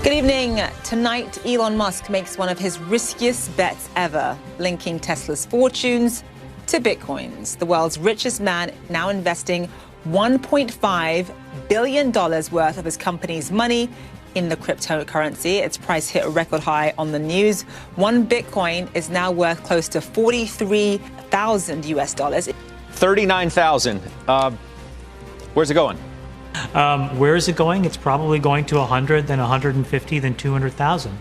Good evening. Tonight, Elon Musk makes one of his riskiest bets ever, linking Tesla's fortunes to Bitcoins. The world's richest man now investing $1.5 billion worth of his company's money in the cryptocurrency. Its price hit a record high on the news. One Bitcoin is now worth close to $43,000 US. 39,000. Where's it going? Where is it going? It's probably going to 100, then 150, then 200,000.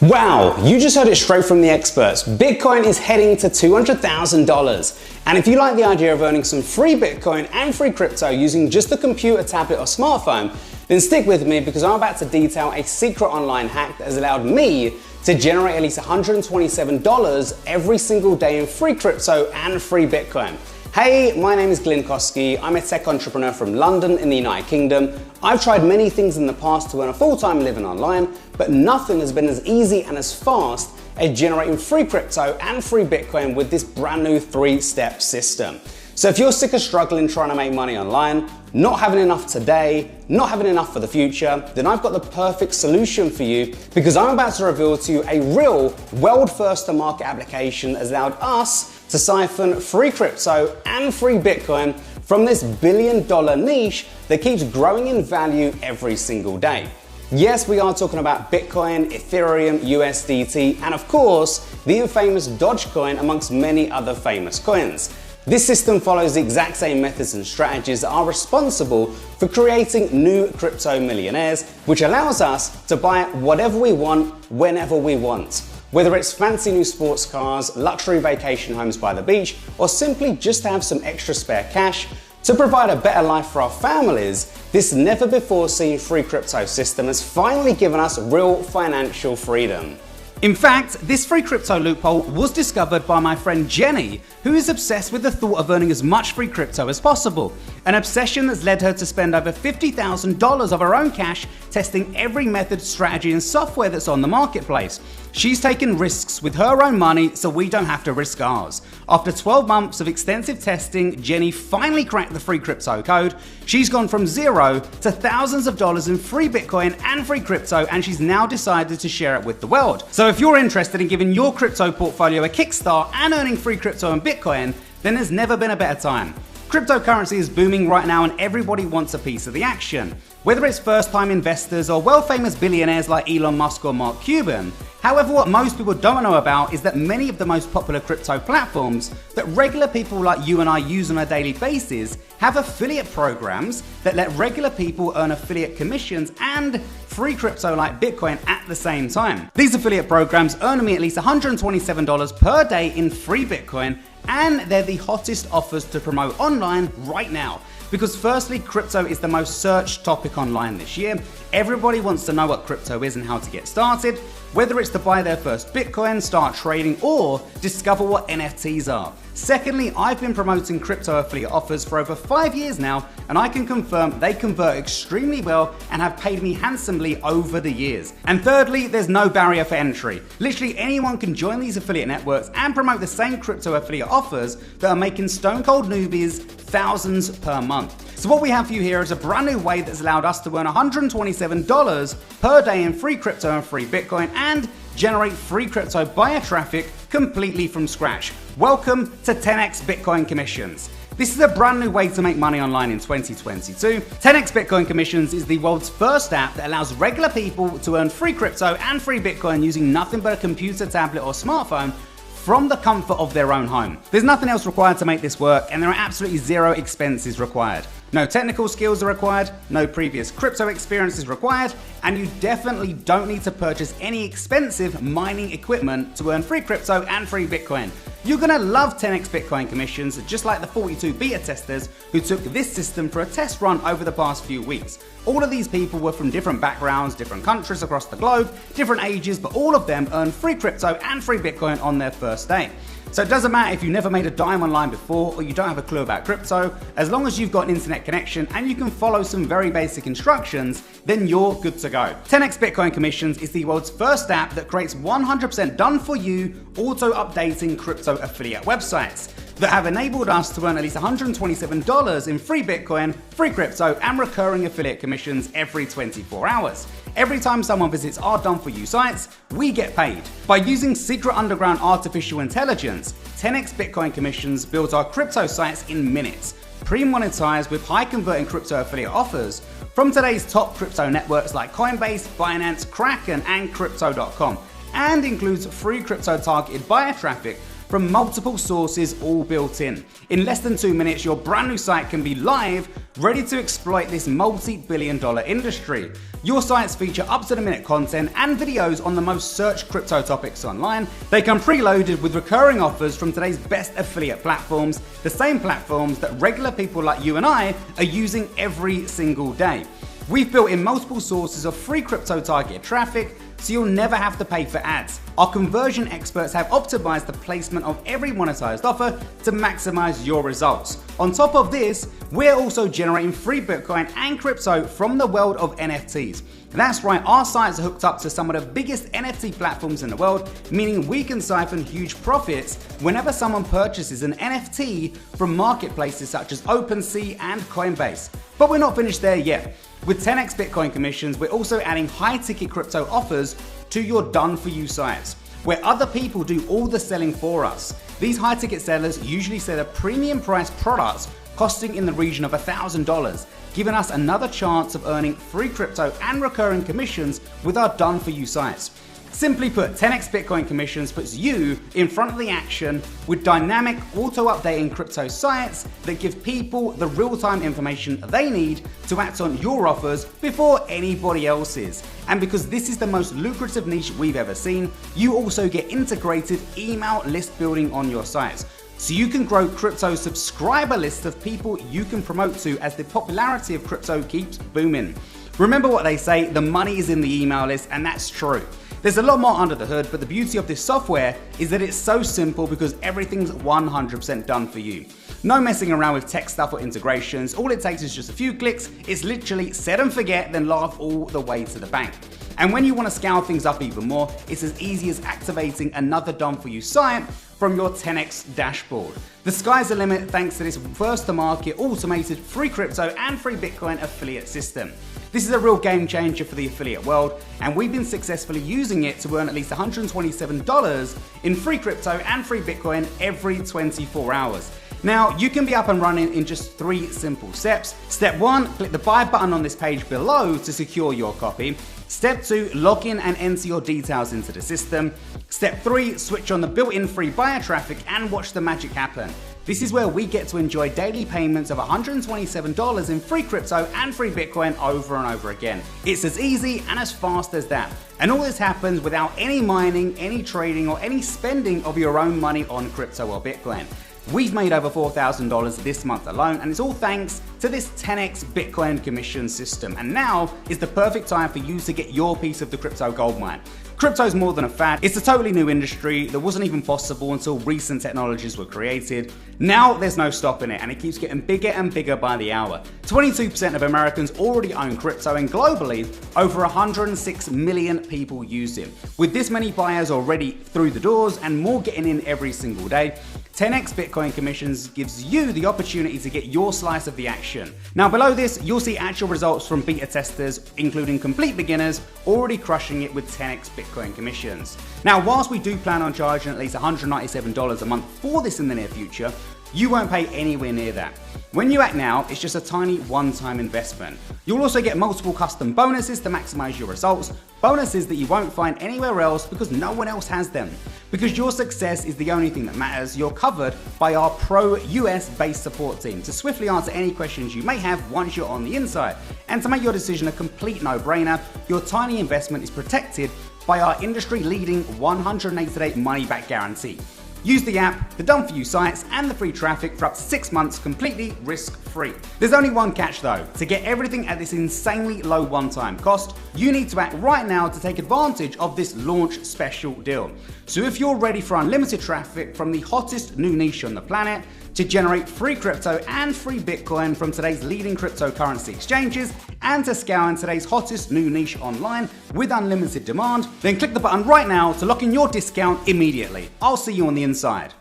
Wow, you just heard it straight from the experts. Bitcoin is heading to $200,000. And if you like the idea of earning some free Bitcoin and free crypto using just a computer, tablet, or smartphone, then stick with me because I'm about to detail a secret online hack that has allowed me to generate at least $127 every single day in free crypto and free Bitcoin. Hey, my name is Glyn Koski. I'm a tech entrepreneur from London in the United Kingdom. I've tried many things in the past to earn a full-time living online, but nothing has been as easy and as fast as generating free crypto and free Bitcoin with this brand new 3-step system. So if you're sick of struggling trying to make money online, not having enough today, not having enough for the future, then I've got the perfect solution for you because I'm about to reveal to you a real world first to market application that has allowed us to siphon free crypto and free Bitcoin from this billion-dollar niche that keeps growing in value every single day. Yes, we are talking about Bitcoin, Ethereum, USDT, and of course, the infamous Dogecoin amongst many other famous coins. This system follows the exact same methods and strategies that are responsible for creating new crypto millionaires, which allows us to buy whatever we want, whenever we want. Whether it's fancy new sports cars, luxury vacation homes by the beach, or simply just to have some extra spare cash to provide a better life for our families, this never before seen free crypto system has finally given us real financial freedom. In fact, this free crypto loophole was discovered by my friend Jenny, who is obsessed with the thought of earning as much free crypto as possible. An obsession that's led her to spend over $50,000 of her own cash testing every method, strategy, and software that's on the marketplace. She's taken risks with her own money so we don't have to risk ours. After 12 months of extensive testing, Jenny finally cracked the free crypto code. She's gone from zero to thousands of dollars in free Bitcoin and free crypto, and she's now decided to share it with the world. So if you're interested in giving your crypto portfolio a kickstart and earning free crypto and Bitcoin, then there's never been a better time. Cryptocurrency is booming right now and everybody wants a piece of the action. Whether it's first-time investors or world-famous billionaires like Elon Musk or Mark Cuban. However, what most people don't know about is that many of the most popular crypto platforms that regular people like you and I use on a daily basis have affiliate programs that let regular people earn affiliate commissions and free crypto like Bitcoin at the same time. These affiliate programs earn me at least $127 per day in free Bitcoin, and they're the hottest offers to promote online right now. Because firstly, crypto is the most searched topic online this year. Everybody wants to know what crypto is and how to get started, whether it's to buy their first Bitcoin, start trading, or discover what NFTs are. Secondly, I've been promoting crypto affiliate offers for over 5 years now, and I can confirm they convert extremely well and have paid me handsomely over the years. And thirdly, there's no barrier for entry. Literally anyone can join these affiliate networks and promote the same crypto affiliate offers that are making stone cold newbies thousands per month. So what we have for you here is a brand new way that's allowed us to earn $127 per day in free crypto and free Bitcoin and generate free crypto buyer traffic completely from scratch. Welcome to 10x Bitcoin Commissions. This is a brand new way to make money online in 2022. 10x Bitcoin Commissions is the world's first app that allows regular people to earn free crypto and free Bitcoin using nothing but a computer, tablet, or smartphone from the comfort of their own home. There's nothing else required to make this work, and there are absolutely zero expenses required. No technical skills are required, no previous crypto experience is required, and you definitely don't need to purchase any expensive mining equipment to earn free crypto and free Bitcoin. You're gonna love 10x Bitcoin Commissions, just like the 42 beta testers who took this system for a test run over the past few weeks. All of these people were from different backgrounds, different countries across the globe, different ages, but all of them earned free crypto and free Bitcoin on their first day. So it doesn't matter if you've never made a dime online before or you don't have a clue about crypto, as long as you've got an internet connection and you can follow some very basic instructions, then you're good to go. 10x Bitcoin Commissions is the world's first app that creates 100% done for you, auto-updating crypto affiliate websites that have enabled us to earn at least $127 in free Bitcoin, free crypto, and recurring affiliate commissions every 24 hours. Every time someone visits our done-for-you sites, we get paid. By using secret underground artificial intelligence, 10x Bitcoin Commissions builds our crypto sites in minutes, pre-monetized with high-converting crypto affiliate offers from today's top crypto networks like Coinbase, Binance, Kraken, and Crypto.com, and includes free crypto targeted buyer traffic from multiple sources all built in. In less than 2 minutes, your brand new site can be live, ready to exploit this multi-billion-dollar industry. Your sites feature up-to-the-minute content and videos on the most searched crypto topics online. They come preloaded with recurring offers from today's best affiliate platforms, the same platforms that regular people like you and I are using every single day. We've built in multiple sources of free crypto targeted traffic, so you'll never have to pay for ads. Our conversion experts have optimized the placement of every monetized offer to maximize your results. On top of this, we're also generating free Bitcoin and crypto from the world of NFTs. That's right, our sites are hooked up to some of the biggest NFT platforms in the world, meaning we can siphon huge profits whenever someone purchases an NFT from marketplaces such as OpenSea and Coinbase. But we're not finished there yet. With 10x Bitcoin Commissions, we're also adding high-ticket crypto offers to your done-for-you sites, where other people do all the selling for us. These high-ticket sellers usually sell a premium-priced products costing in the region of $1,000, giving us another chance of earning free crypto and recurring commissions with our done-for-you sites. Simply put, 10x Bitcoin Commissions puts you in front of the action with dynamic, auto-updating crypto sites that give people the real-time information they need to act on your offers before anybody else's. And because this is the most lucrative niche we've ever seen, you also get integrated email list building on your sites. So you can grow crypto subscriber lists of people you can promote to as the popularity of crypto keeps booming. Remember what they say, the money is in the email list, and that's true. There's a lot more under the hood, but the beauty of this software is that it's so simple because everything's 100% done for you. No messing around with tech stuff or integrations. All it takes is just a few clicks. It's literally set and forget, then laugh all the way to the bank. And when you want to scale things up even more, it's as easy as activating another done-for-you site from your 10x dashboard. The sky's the limit thanks to this first-to-market automated free crypto and free Bitcoin affiliate system. This is a real game changer for the affiliate world, and we've been successfully using it to earn at least $127 in free crypto and free Bitcoin every 24 hours. Now, you can be up and running in just 3 simple steps. Step 1, click the buy button on this page below to secure your copy. Step 2, log in and enter your details into the system. Step 3, switch on the built-in free buyer traffic and watch the magic happen. This is where we get to enjoy daily payments of $127 in free crypto and free Bitcoin over and over again. It's as easy and as fast as that. And all this happens without any mining, any trading, or any spending of your own money on crypto or Bitcoin. We've made over $4,000 this month alone, and it's all thanks to this 10x Bitcoin commission system. And now is the perfect time for you to get your piece of the crypto goldmine. Crypto's more than a fad. It's a totally new industry that wasn't even possible until recent technologies were created. Now there's no stopping it, and it keeps getting bigger and bigger by the hour. 22% of Americans already own crypto, and globally, over 106 million people use it. With this many buyers already through the doors and more getting in every single day, 10x Bitcoin Commissions gives you the opportunity to get your slice of the action. Now below this, you'll see actual results from beta testers, including complete beginners, already crushing it with 10x Bitcoin Commissions. Now, whilst we do plan on charging at least $197 a month for this in the near future, you won't pay anywhere near that. When you act now, it's just a tiny one-time investment. You'll also get multiple custom bonuses to maximize your results, bonuses that you won't find anywhere else because no one else has them. Because your success is the only thing that matters, you're covered by our pro US-based support team to swiftly answer any questions you may have once you're on the inside. And to make your decision a complete no-brainer, your tiny investment is protected by our industry-leading 180-day money-back guarantee. Use the app, the done-for-you sites, and the free traffic for up to 6 months completely risk-free. There's only one catch though. To get everything at this insanely low one-time cost, you need to act right now to take advantage of this launch special deal. So if you're ready for unlimited traffic from the hottest new niche on the planet, to generate free crypto and free Bitcoin from today's leading cryptocurrency exchanges, and to scale in today's hottest new niche online with unlimited demand, then click the button right now to lock in your discount immediately. I'll see you on the inside.